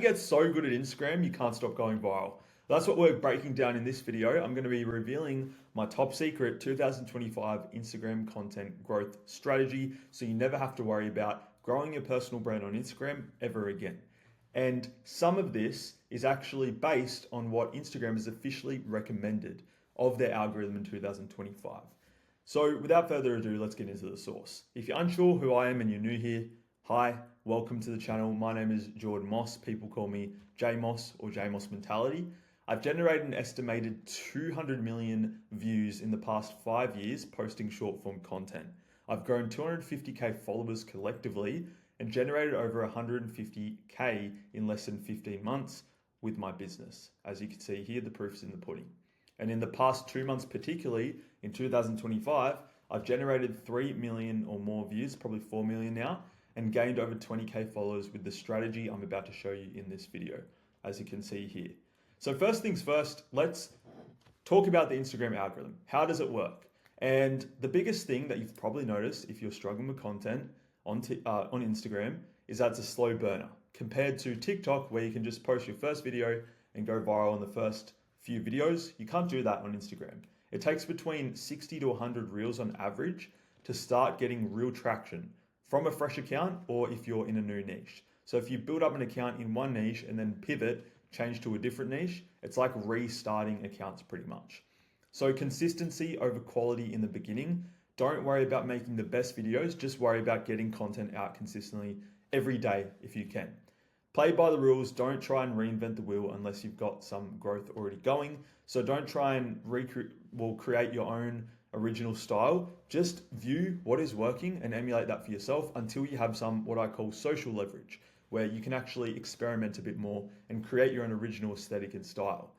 get so good at Instagram, you can't stop going viral. That's what we're breaking down in this video. I'm going to be revealing my top secret 2025 Instagram content growth strategy so you never have to worry about growing your personal brand on Instagram ever again. And some of this is actually based on what Instagram has officially recommended of their algorithm in 2025. So without further ado, let's get into the source. If you're unsure who I am and you're new here, hi, welcome to the channel. My name is Jordan Moss. People call me J Moss or J Moss Mentality. I've generated an estimated 200 million views in the past 5 years posting short form content. I've grown 250k followers collectively and generated over 150k in less than 15 months with my business. As you can see here, the proof's in the pudding. And in the past 2 months, particularly in 2025, I've generated 3 million or more views, probably 4 million now, and gained over 20k followers with the strategy I'm about to show you in this video, as you can see here. So first things first, let's talk about the Instagram algorithm. How does it work? And the biggest thing that you've probably noticed if you're struggling with content on Instagram is that it's a slow burner compared to TikTok, where you can just post your first video and go viral in the first few videos. You can't do that on Instagram. It takes between 60 to 100 reels on average to start getting real traction from a fresh account or if you're in a new niche. So if you build up an account in one niche and then pivot, change to a different niche, it's like restarting accounts pretty much. So consistency over quality in the beginning. Don't worry about making the best videos, just worry about getting content out consistently every day if you can. Play by the rules, don't try and reinvent the wheel unless you've got some growth already going. So don't try and create your own original style. Just view what is working and emulate that for yourself until you have some what I call social leverage, where you can actually experiment a bit more and create your own original aesthetic and style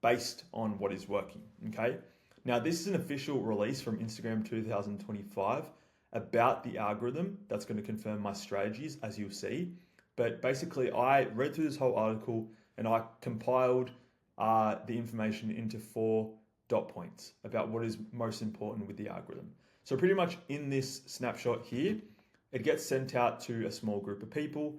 based on what is working, okay? Now, this is an official release from Instagram 2025 about the algorithm that's going to confirm my strategies, as you'll see. But basically, I read through this whole article and I compiled the information into 4 dot points about what is most important with the algorithm. So pretty much in this snapshot here, it gets sent out to a small group of people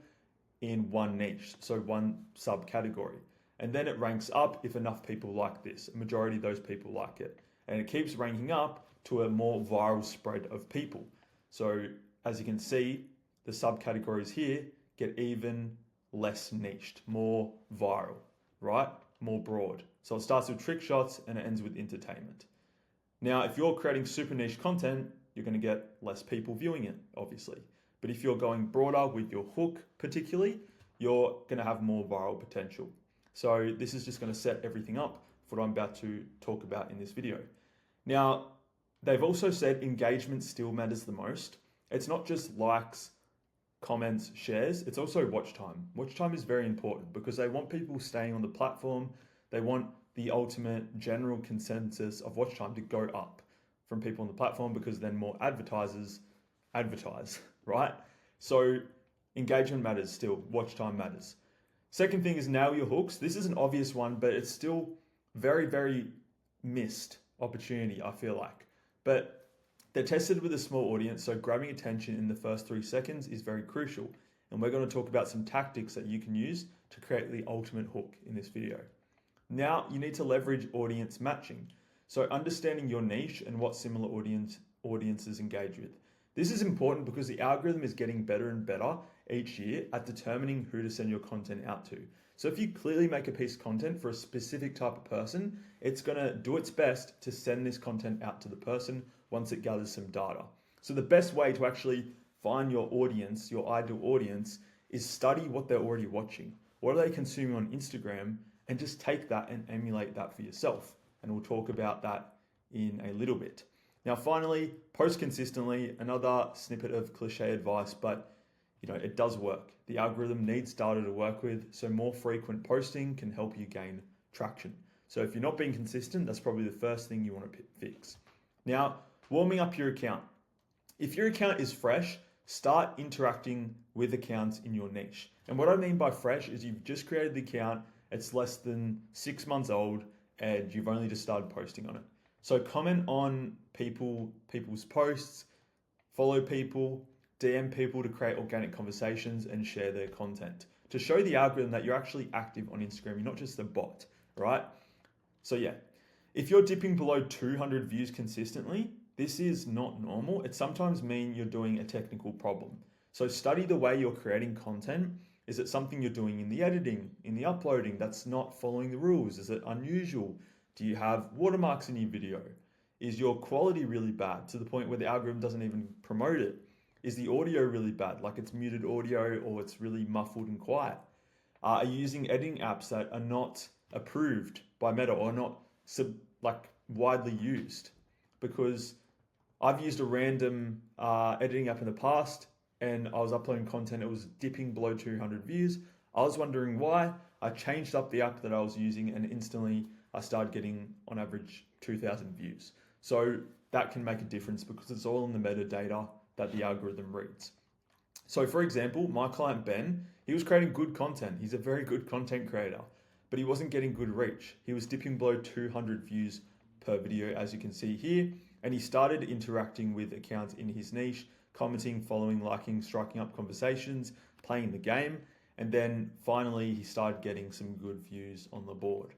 in one niche, so one subcategory. And then it ranks up if enough people like this. A majority of those people like it. And it keeps ranking up to a more viral spread of people. So as you can see, the subcategories here get even less niched, more viral, right? More broad. So it starts with trick shots and it ends with entertainment. Now, if you're creating super niche content, you're going to get less people viewing it, obviously. But if you're going broader with your hook particularly, you're going to have more viral potential. So this is just going to set everything up for what I'm about to talk about in this video. Now, they've also said engagement still matters the most. It's not just likes, comments, shares, it's also watch time. Watch time is very important because they want people staying on the platform. They want the ultimate general consensus of watch time to go up from people on the platform because then more advertisers advertise, right? So engagement matters still, watch time matters. Second thing is nail your hooks. This is an obvious one, but it's still very, very missed opportunity, I feel like. But they're tested with a small audience, so grabbing attention in the first 3 seconds is very crucial. And we're going to talk about some tactics that you can use to create the ultimate hook in this video. Now, you need to leverage audience matching. So understanding your niche and what similar audiences engage with. This is important because the algorithm is getting better and better each year at determining who to send your content out to. So if you clearly make a piece of content for a specific type of person, it's going to do its best to send this content out to the person once it gathers some data. So the best way to actually find your audience, your ideal audience, is study what they're already watching. What are they consuming on Instagram? And just take that and emulate that for yourself. And we'll talk about that in a little bit. Now, finally, post consistently, another snippet of cliche advice, but it does work. The algorithm needs data to work with, so more frequent posting can help you gain traction. So if you're not being consistent, that's probably the first thing you want to fix. Now, warming up your account. If your account is fresh, start interacting with accounts in your niche. And what I mean by fresh is you've just created the account, it's less than 6 months old, and you've only just started posting on it. So comment on people's posts, follow people, DM people to create organic conversations and share their content. to show the algorithm that you're actually active on Instagram. You're not just a bot, right? So yeah, if you're dipping below 200 views consistently, this is not normal. It sometimes means you're doing a technical problem. So study the way you're creating content. Is it something you're doing in the editing, in the uploading that's not following the rules? Is it unusual? Do you have watermarks in your video? Is your quality really bad to the point where the algorithm doesn't even promote it? Is the audio really bad, like it's muted audio or it's really muffled and quiet? Are you using editing apps that are not approved by Meta or not widely used? Because I've used a random editing app in the past and I was uploading content, it was dipping below 200 views. I was wondering why. I changed up the app that I was using and instantly I started getting on average 2,000 views. So that can make a difference because it's all in the metadata that the algorithm reads. So for example, my client Ben, he was creating good content. He's a very good content creator, but he wasn't getting good reach. He was dipping below 200 views per video, as you can see here. And he started interacting with accounts in his niche, commenting, following, liking, striking up conversations, playing the game. And then finally, he started getting some good views on the board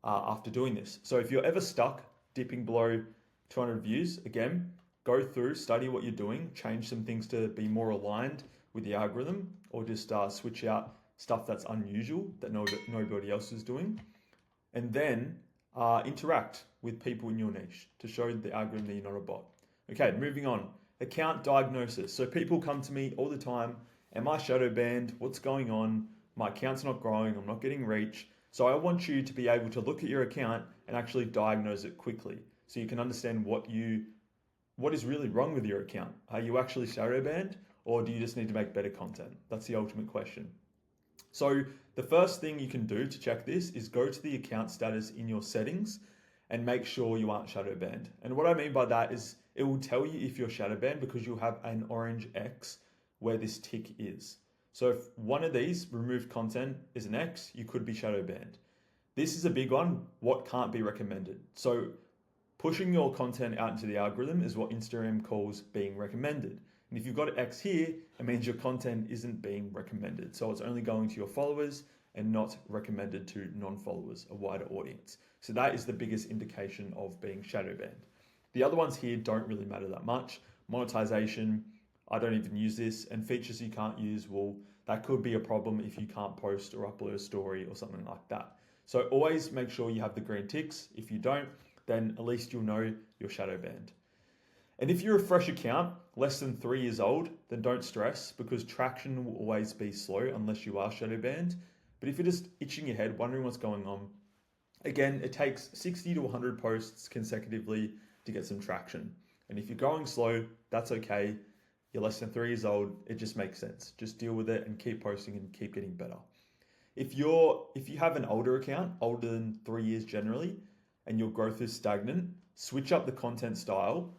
after doing this. So if you're ever stuck dipping below 200 views, again, go through, study what you're doing, change some things to be more aligned with the algorithm, or just switch out stuff that's unusual that nobody else is doing. And then interact with people in your niche to show the algorithm that you're not a bot. Okay, moving on. Account diagnosis. So people come to me all the time. Am I shadow banned? What's going on? My account's not growing. I'm not getting reach. So I want you to be able to look at your account and actually diagnose it quickly so you can understand what is really wrong with your account. Are you actually shadow banned or do you just need to make better content? That's the ultimate question. So the first thing you can do to check this is go to the account status in your settings and make sure you aren't shadow banned. And what I mean by that is it will tell you if you're shadow banned because you'll have an orange X where this tick is. So if one of these removed content is an X, you could be shadow banned. This is a big one, what can't be recommended. So pushing your content out into the algorithm is what Instagram calls being recommended. And if you've got an X here, it means your content isn't being recommended. So it's only going to your followers and not recommended to non-followers, a wider audience. So that is the biggest indication of being shadow banned. The other ones here don't really matter that much. Monetization, I don't even use this, and features you can't use, well, that could be a problem if you can't post or upload a story or something like that. So always make sure you have the green ticks. If you don't, then at least you'll know you're shadow banned. And if you're a fresh account, less than 3 years old, then don't stress because traction will always be slow unless you are shadow banned. But if you're just itching your head, wondering what's going on, again, it takes 60 to 100 posts consecutively to get some traction. And if you're going slow, that's okay. You're less than 3 years old, it just makes sense. Just deal with it and keep posting and keep getting better. If you have an older account, older than 3 years generally, and your growth is stagnant, switch up the content style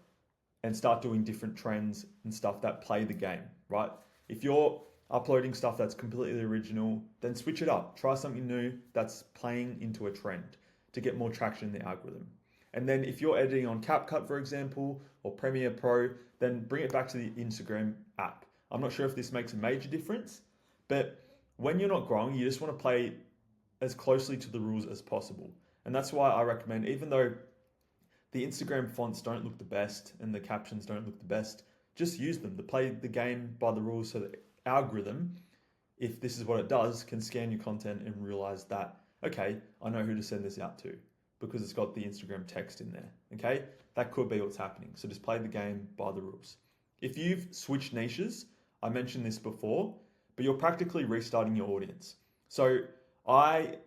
and start doing different trends and stuff that play the game, right? If you're uploading stuff that's completely original, then switch it up. Try something new that's playing into a trend to get more traction in the algorithm. And then if you're editing on CapCut, for example, or Premiere Pro, then bring it back to the Instagram app. I'm not sure if this makes a major difference, but when you're not growing, you just want to play as closely to the rules as possible. And that's why I recommend, even though the Instagram fonts don't look the best and the captions don't look the best, just use them to play the game by the rules so that the algorithm, if this is what it does, can scan your content and realize that, okay, I know who to send this out to because it's got the Instagram text in there, okay? That could be what's happening. So just play the game by the rules. If you've switched niches, I mentioned this before, but you're practically restarting your audience. So I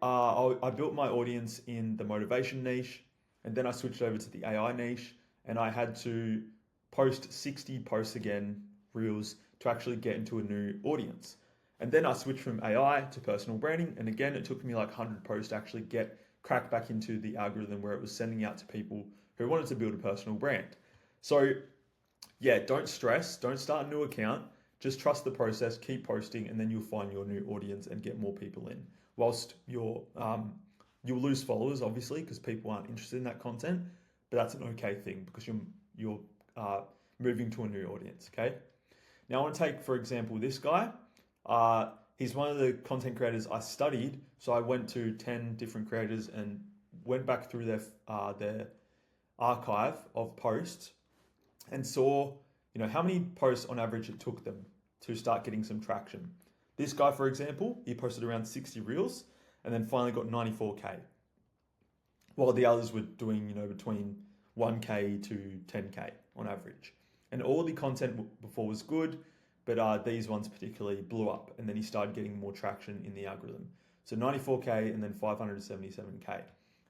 built my audience in the motivation niche, and then I switched over to the AI niche, and I had to post 60 posts again, reels, to actually get into a new audience. And then I switched from AI to personal branding, and again, it took me like 100 posts to actually crack back into the algorithm where it was sending out to people who wanted to build a personal brand. So yeah, don't stress, don't start a new account, just trust the process, keep posting, and then you'll find your new audience and get more people in. Whilst you'll lose followers, obviously, because people aren't interested in that content, but that's an okay thing because you're moving to a new audience, okay? Now I want to take, for example, this guy. He's one of the content creators I studied. So I went to 10 different creators and went back through their archive of posts and saw, how many posts on average it took them to start getting some traction. This guy, for example, he posted around 60 reels and then finally got 94K, while the others were doing, between 1K to 10K on average. And all the content before was good, but these ones particularly blew up, and then he started getting more traction in the algorithm. So 94K and then 577K.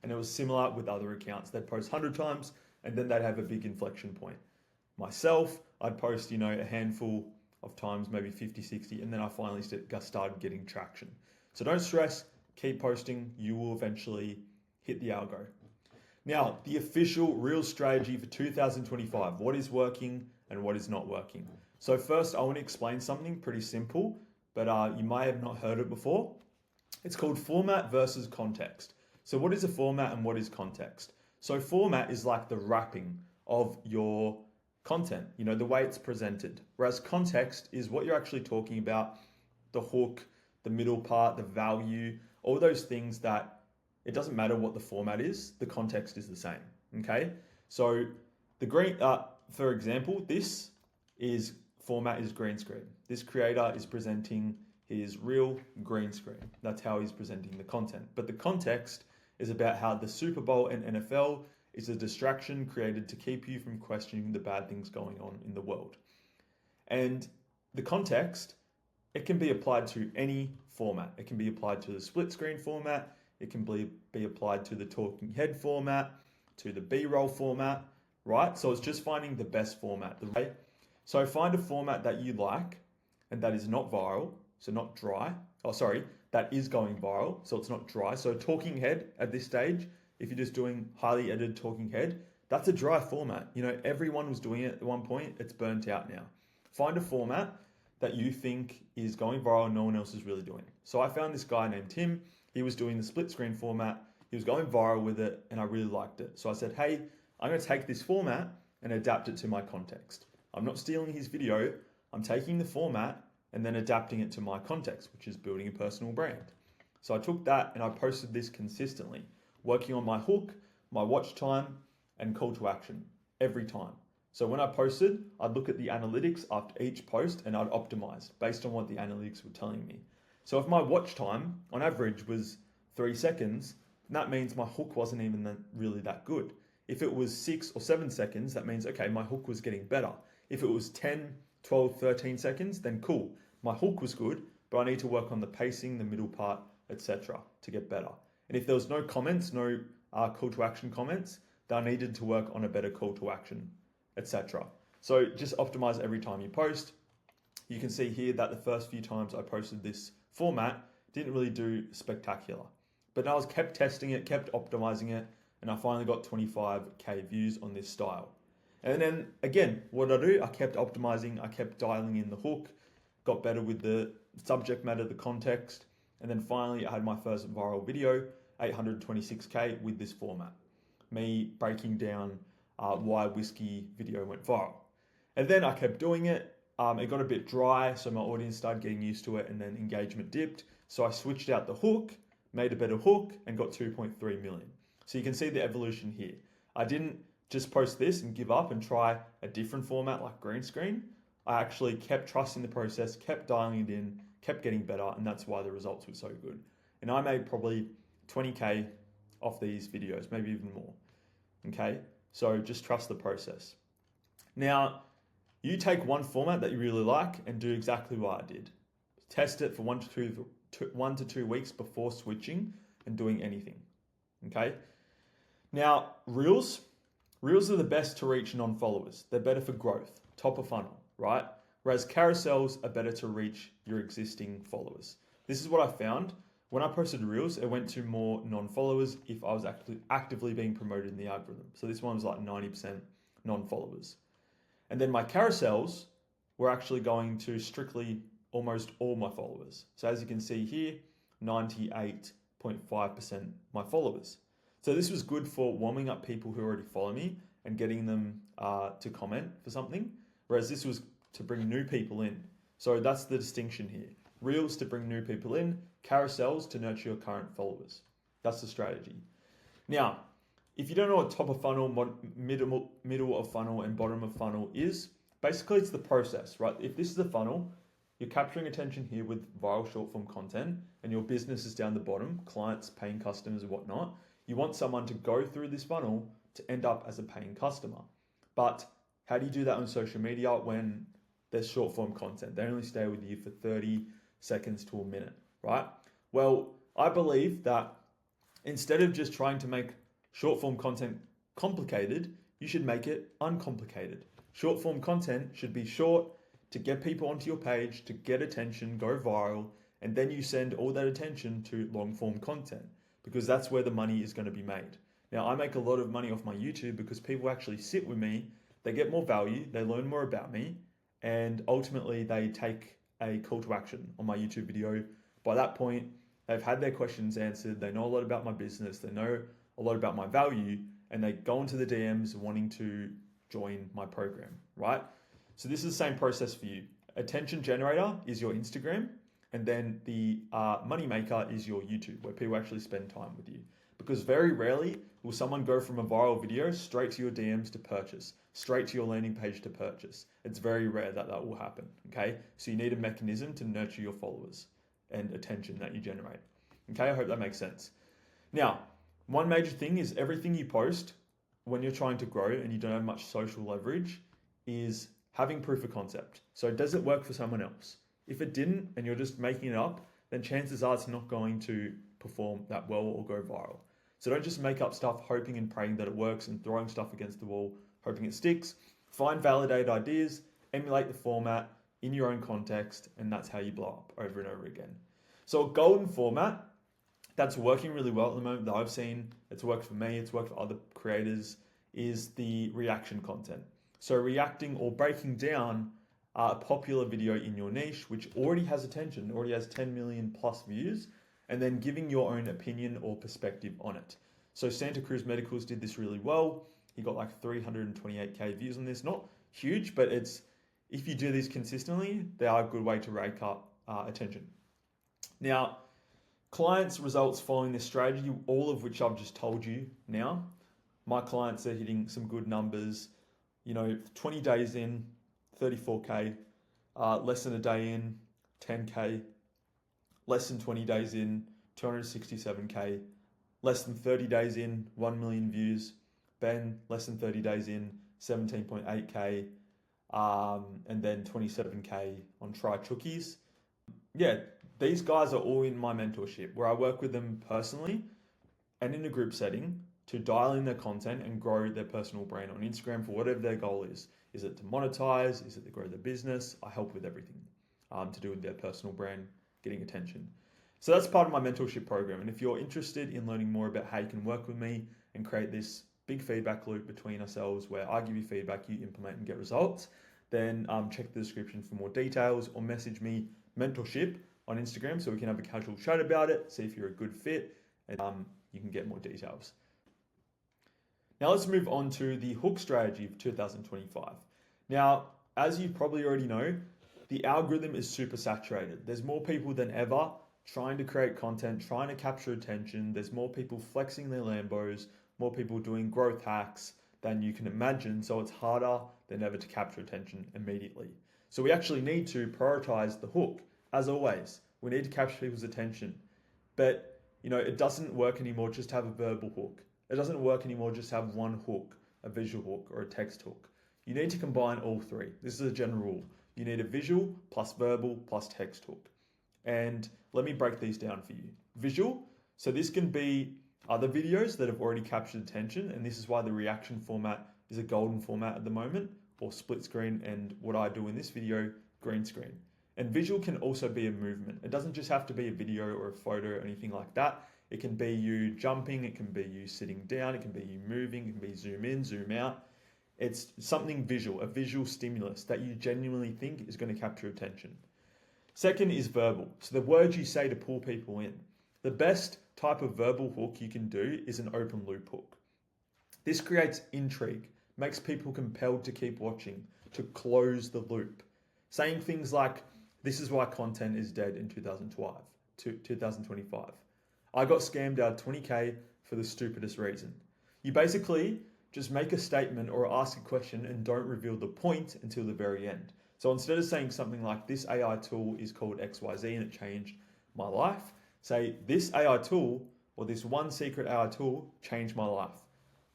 And it was similar with other accounts. They'd post 100 times and then they'd have a big inflection point. Myself, I'd post, a handful of times, maybe 50, 60, and then I finally started getting traction. So don't stress, keep posting, you will eventually hit the algo. Now, the official real strategy for 2025, what is working and what is not working. So first, I want to explain something pretty simple, but you may have not heard it before. It's called format versus context. So what is a format and what is context? So format is like the wrapping of your content, the way it's presented. Whereas context is what you're actually talking about, the hook, the middle part, the value, all those things that it doesn't matter what the format is, the context is the same, okay? So the green, for example, this is format is green screen. This creator is presenting his real green screen. That's how he's presenting the content. But the context is about how the Super Bowl and NFL is a distraction created to keep you from questioning the bad things going on in the world. And the context, it can be applied to any format. It can be applied to the split screen format. It can be applied to the talking head format, to the B-roll format, right? So it's just finding the best format. So find a format that you like and that is not viral, so not dry. That is going viral, so it's not dry. So talking head at this stage, if you're just doing highly edited talking head, that's a dry format. Everyone was doing it at one point. It's burnt out now. Find a format that you think is going viral and no one else is really doing. So I found this guy named Tim. He was doing the split screen format. He was going viral with it and I really liked it. So I said, hey, I'm going to take this format and adapt it to my context. I'm not stealing his video. I'm taking the format and then adapting it to my context, which is building a personal brand. So I took that and I posted this consistently, working on my hook, my watch time, and call to action every time. So when I posted, I'd look at the analytics after each post and I'd optimize based on what the analytics were telling me. So if my watch time on average was 3 seconds, that means my hook wasn't even really that good. If it was 6 or 7 seconds, that means, okay, my hook was getting better. If it was 10, 12, 13 seconds, then cool. My hook was good, but I need to work on the pacing, the middle part, etc. to get better. And if there was no comments, no call to action comments, then I needed to work on a better call to action, etc. So just optimize every time you post. You can see here that the first few times I posted this format didn't really do spectacular. But I kept testing it, kept optimizing it, and I finally got 25K views on this style. And then again, what did I do? I kept optimizing, I kept dialing in the hook, got better with the subject matter, the context, and then finally I had my first viral video, 826K with this format. Me breaking down why whiskey video went viral. And then I kept doing it. It got a bit dry, so my audience started getting used to it and then engagement dipped. So I switched out the hook, made a better hook, and got 2.3 million. So you can see the evolution here. I didn't just post this and give up and try a different format like green screen. I actually kept trusting the process, kept dialing it in, kept getting better, and that's why the results were so good. And I made probably 20K off these videos, maybe even more. Okay, so just trust the process. Now, you take one format that you really like and do exactly what I did. Test it for 1 to 2 weeks before switching and doing anything. Okay. Now, Reels are the best to reach non-followers. They're better for growth, top of funnel, right? Whereas carousels are better to reach your existing followers. This is what I found. When I posted Reels, it went to more non-followers if I was actively being promoted in the algorithm. So this one was like 90% non-followers. And then my carousels were actually going to strictly almost all my followers. So as you can see here, 98.5% my followers. So this was good for warming up people who already follow me and getting them to comment for something. Whereas this was to bring new people in. So that's the distinction here. reels to bring new people in, carousels to nurture your current followers. That's the strategy. Now, if you don't know what top of funnel, middle of funnel, and bottom of funnel is, basically it's the process, right? If this is a funnel, you're capturing attention here with viral short form content, and your business is down the bottom, clients, paying customers, and whatnot. You want someone to go through this funnel to end up as a paying customer. But how do you do that on social media when there's short form content? They only stay with you for 30 seconds to a minute, right? Well, I believe that instead of just trying to make short form content complicated, you should make it uncomplicated. Short form content should be short to get people onto your page, to get attention, go viral, and then you send all that attention to long form content because that's where the money is going to be made. Now, I make a lot of money off my YouTube because people actually sit with me, they get more value, they learn more about me, and ultimately they take a call to action on my YouTube video. By that point, they've had their questions answered, they know a lot about my business, they know a lot about my value, and they go into the DMs wanting to join my program, right? So this is the same process for you. Attention generator is your Instagram, and then the money maker is your YouTube, where people actually spend time with you. Because very rarely will someone go from a viral video straight to your DMs to purchase, straight to your landing page to purchase. It's very rare that that will happen, okay? So you need a mechanism to nurture your followers and attention that you generate. Okay, I hope that makes sense. Now, one major thing is everything you post when you're trying to grow and you don't have much social leverage is having proof of concept. So does it work for someone else? If it didn't and you're just making it up, then chances are it's not going to perform that well or go viral. So don't just make up stuff hoping and praying that it works and throwing stuff against the wall, hoping it sticks. Find validated ideas, emulate the format in your own context, and that's how you blow up over and over again. So a golden format that's working really well at the moment that I've seen, it's worked for me, it's worked for other creators, is the reaction content. So reacting or breaking down a popular video in your niche, which already has attention, already has 10 million plus views, and then giving your own opinion or perspective on it. So Santa Cruz Medicals did this really well. He got like 328K views on this. Not huge, but it's if you do this consistently, they are a good way to rake up attention. Now, clients' results following this strategy, all of which I've just told you now, my clients are hitting some good numbers. 20 days in, 34K, less than a day in, 10K, less than 20 days in, 267K, less than 30 days in, 1 million views. Ben, less than 30 days in, 17.8K, and then 27K on Try Chookies. Yeah, these guys are all in my mentorship where I work with them personally and in a group setting to dial in their content and grow their personal brand on Instagram for whatever their goal is. Is it to monetize? Is it to grow their business? I help with everything to do with their personal brand, getting attention. So that's part of my mentorship program. And if you're interested in learning more about how you can work with me and create this big feedback loop between ourselves where I give you feedback, you implement and get results, then check the description for more details or message me mentorship on Instagram so we can have a casual chat about it, see if you're a good fit, and you can get more details. Now let's move on to the hook strategy of 2025. Now, as you probably already know, the algorithm is super saturated. There's more people than ever trying to create content, trying to capture attention. There's more people flexing their Lambos, more people doing growth hacks than you can imagine. So it's harder than ever to capture attention immediately. So we actually need to prioritize the hook. As always, we need to capture people's attention. But, it doesn't work anymore just to have a verbal hook. It doesn't work anymore just to have one hook, a visual hook or a text hook. You need to combine all three. This is a general rule. You need a visual plus verbal plus text hook. And let me break these down for you. Visual, so this can be other videos that have already captured attention, and this is why the reaction format is a golden format at the moment, or split screen, and what I do in this video, green screen. And visual can also be a movement. It doesn't just have to be a video or a photo or anything like that. It can be you jumping, it can be you sitting down, it can be you moving, it can be zoom in, zoom out. It's something visual, a visual stimulus that you genuinely think is going to capture attention. Second is verbal. So the words you say to pull people in. The best type of verbal hook you can do is an open loop hook. This creates intrigue, makes people compelled to keep watching, to close the loop. Saying things like, This is why content is dead in 2025. I got scammed out of 20K for the stupidest reason. You basically just make a statement or ask a question and don't reveal the point until the very end. So instead of saying something like, this AI tool is called XYZ and it changed my life, say this AI tool or this one secret AI tool changed my life.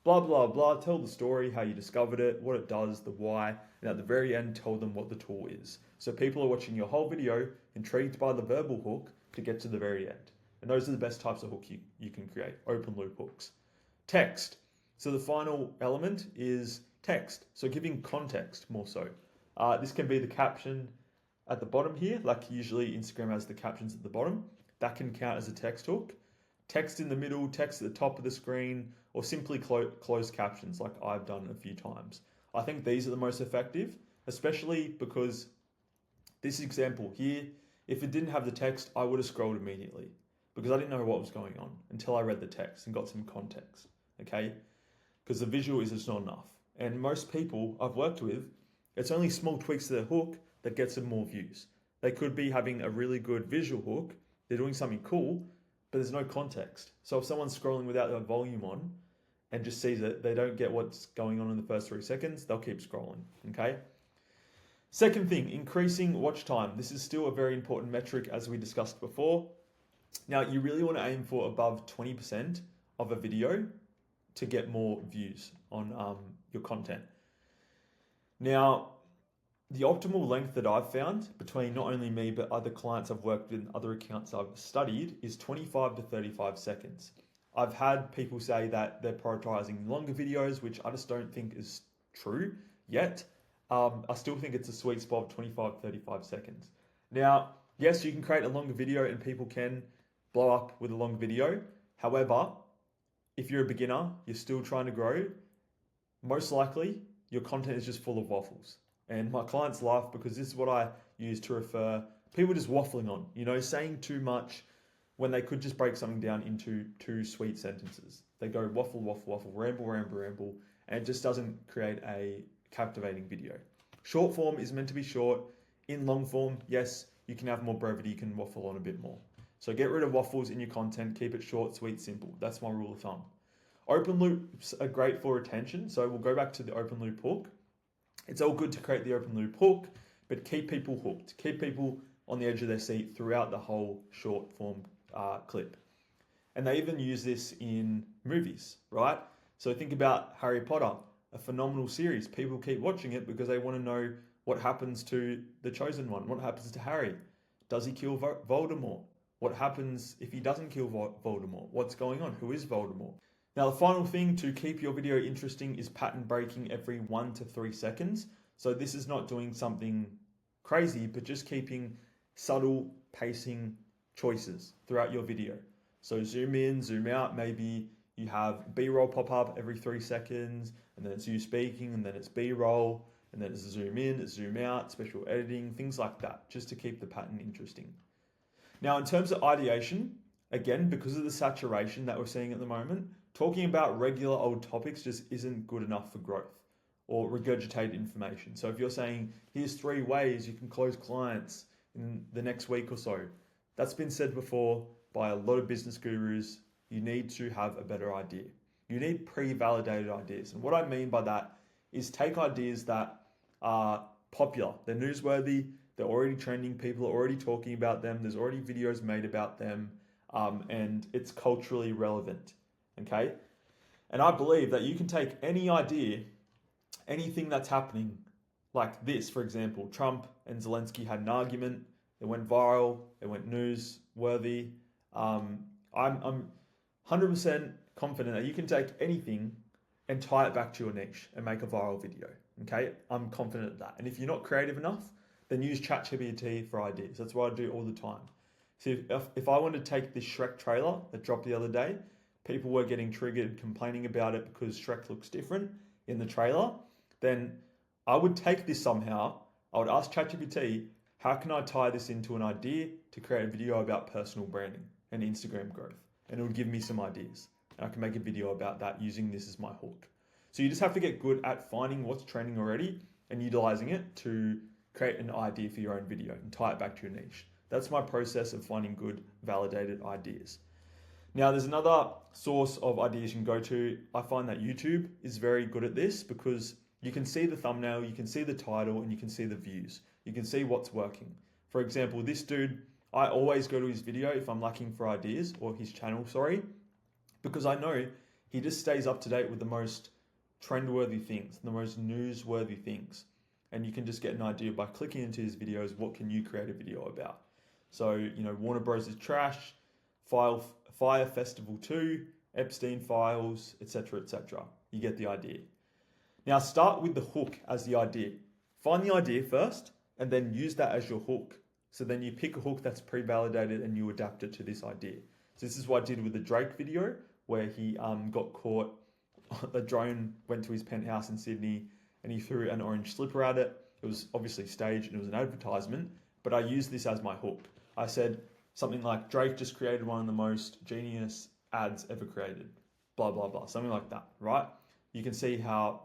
Blah, blah, blah. Tell the story, how you discovered it, what it does, the why, and at the very end, tell them what the tool is. So people are watching your whole video, intrigued by the verbal hook to get to the very end. And those are the best types of hook you can create, open loop hooks. Text. So the final element is text. So giving context more so. This can be the caption at the bottom here, like usually Instagram has the captions at the bottom. That can count as a text hook. Text in the middle, text at the top of the screen, or simply closed captions like I've done a few times. I think these are the most effective, especially because this example here, if it didn't have the text, I would have scrolled immediately because I didn't know what was going on until I read the text and got some context, okay? Because the visual is just not enough. And most people I've worked with, it's only small tweaks to their hook that gets them more views. They could be having a really good visual hook, they're doing something cool, but there's no context. So if someone's scrolling without their volume on and just sees it, they don't get what's going on in the first 3 seconds, they'll keep scrolling, okay? Second thing, increasing watch time. This is still a very important metric as we discussed before. Now, you really want to aim for above 20% of a video to get more views on your content. Now, the optimal length that I've found between not only me but other clients I've worked with and other accounts I've studied is 25 to 35 seconds. I've had people say that they're prioritizing longer videos, which I just don't think is true yet. I still think it's a sweet spot of 25 to 35 seconds. Now, yes, you can create a longer video and people can blow up with a long video. However, if you're a beginner, you're still trying to grow, most likely your content is just full of waffles. And my clients laugh because this is what I use to refer people just waffling on, saying too much when they could just break something down into 2 sweet sentences. They go waffle, waffle, waffle, ramble, ramble, ramble, and it just doesn't create a captivating video. Short form is meant to be short. In long form, yes, you can have more brevity, you can waffle on a bit more. So get rid of waffles in your content, keep it short, sweet, simple. That's my rule of thumb. Open loops are great for retention. So we'll go back to the open loop hook. It's all good to create the open loop hook, but keep people hooked. Keep people on the edge of their seat throughout the whole short form clip. And they even use this in movies, right? So think about Harry Potter, a phenomenal series. People keep watching it because they want to know what happens to the chosen one. What happens to Harry? Does he kill Voldemort? What happens if he doesn't kill Voldemort? What's going on? Who is Voldemort? Now, the final thing to keep your video interesting is pattern breaking every 1 to 3 seconds. So this is not doing something crazy, but just keeping subtle pacing choices throughout your video. So zoom in, zoom out. Maybe you have B-roll pop up every 3 seconds, and then it's you speaking, and then it's B-roll, and then it's zoom in, it's zoom out, special editing, things like that, just to keep the pattern interesting. Now, in terms of ideation, again, because of the saturation that we're seeing at the moment, talking about regular old topics just isn't good enough for growth or regurgitated information. So if you're saying, here's 3 ways you can close clients in the next week or so, that's been said before by a lot of business gurus. You need to have a better idea. You need pre-validated ideas. And what I mean by that is take ideas that are popular, they're newsworthy, they're already trending, people are already talking about them, there's already videos made about them, and it's culturally relevant. Okay? And I believe that you can take any idea, anything that's happening, like this, for example, Trump and Zelensky had an argument, it went viral, it went newsworthy. I'm 100% confident that you can take anything and tie it back to your niche and make a viral video. Okay? I'm confident of that. And if you're not creative enough, then use ChatGPT for ideas. That's what I do all the time. So if I wanted to take this Shrek trailer that dropped the other day, people were getting triggered, complaining about it because Shrek looks different in the trailer, then I would take this somehow. I would ask ChatGPT, how can I tie this into an idea to create a video about personal branding and Instagram growth? And it would give me some ideas. And I can make a video about that using this as my hook. So you just have to get good at finding what's trending already and utilizing it to create an idea for your own video and tie it back to your niche. That's my process of finding good, validated ideas. Now, there's another source of ideas you can go to. I find that YouTube is very good at this because you can see the thumbnail, you can see the title, and you can see the views. You can see what's working. For example, this dude, I always go to his video if I'm looking for ideas, or his channel, sorry, because I know he just stays up to date with the most trend-worthy things, the most newsworthy things. And you can just get an idea by clicking into his videos, what can you create a video about? So, Warner Bros. Is trash, Fire Festival 2, Epstein Files, etc., etc. You get the idea. Now start with the hook as the idea. Find the idea first and then use that as your hook. So then you pick a hook that's pre-validated and you adapt it to this idea. So this is what I did with the Drake video where he got caught. The drone went to his penthouse in Sydney and he threw an orange slipper at it. It was obviously staged and it was an advertisement, but I used this as my hook. I said something like, Drake just created one of the most genius ads ever created, blah, blah, blah, something like that, right? You can see how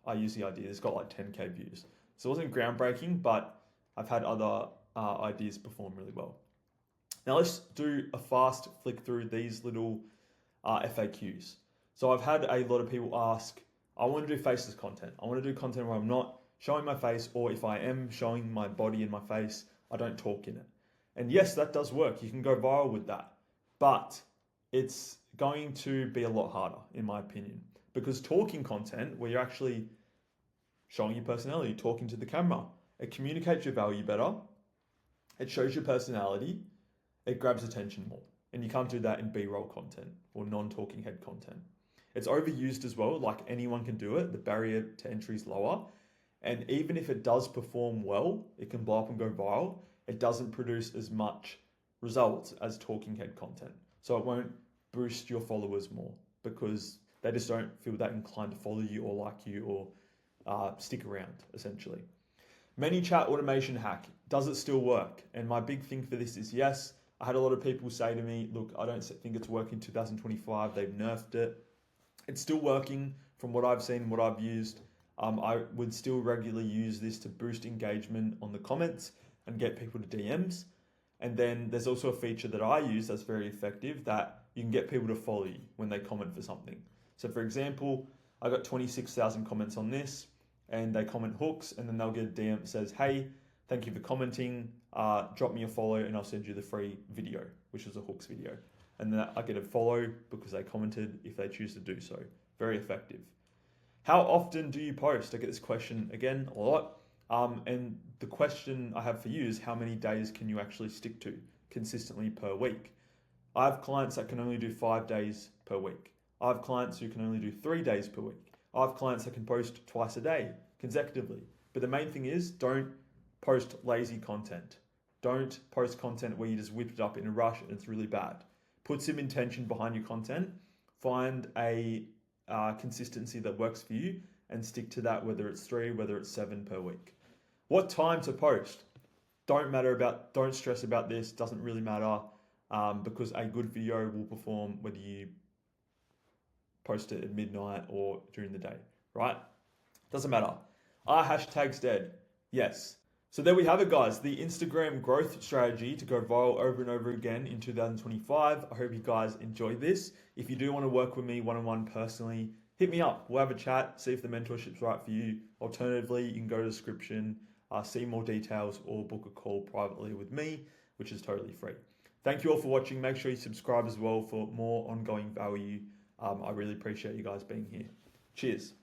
I use the idea. It's got like 10K views. So it wasn't groundbreaking, but I've had other ideas perform really well. Now let's do a fast flick through these little FAQs. So I've had a lot of people ask, I want to do faceless content. I want to do content where I'm not showing my face, or if I am showing my body and my face, I don't talk in it. And yes, that does work. You can go viral with that, but it's going to be a lot harder, in my opinion, because talking content where you're actually showing your personality, talking to the camera, it communicates your value better. It shows your personality. It grabs attention more. And you can't do that in B-roll content or non-talking head content. It's overused as well. Like anyone can do it. The barrier to entry is lower. And even if it does perform well, it can blow up and go viral. It doesn't produce as much results as talking head content. So it won't boost your followers more because they just don't feel that inclined to follow you or like you or stick around, essentially. ManyChat automation hack. Does it still work? And my big thing for this is yes. I had a lot of people say to me, look, I don't think it's working in 2025. They've nerfed it. It's still working from what I've seen, what I've used. I would still regularly use this to boost engagement on the comments and get people to DMs. And then there's also a feature that I use that's very effective that you can get people to follow you when they comment for something. So for example, I got 26,000 comments on this and they comment hooks and then they'll get a DM that says, hey, thank you for commenting, drop me a follow and I'll send you the free video, which is a hooks video. And then I get a follow because they commented if they choose to do so. Very effective. How often do you post? I get this question again a lot. And the question I have for you is how many days can you actually stick to consistently per week? I have clients that can only do 5 days per week. I have clients who can only do 3 days per week. I have clients that can post twice a day consecutively. But the main thing is don't post lazy content. Don't post content where you just whip it up in a rush and it's really bad. Put some intention behind your content. Find a consistency that works for you and stick to that, whether it's 3, whether it's 7 per week. What time to post? Don't stress about this, doesn't really matter because a good video will perform whether you post it at midnight or during the day, right? Doesn't matter. Are hashtags dead? Yes. So there we have it, guys. The Instagram growth strategy to go viral over and over again in 2025. I hope you guys enjoyed this. If you do want to work with me one-on-one personally, hit me up. We'll have a chat, see if the mentorship's right for you. Alternatively, you can go to the description, see more details, or book a call privately with me, which is totally free. Thank you all for watching. Make sure you subscribe as well for more ongoing value. I really appreciate you guys being here. Cheers.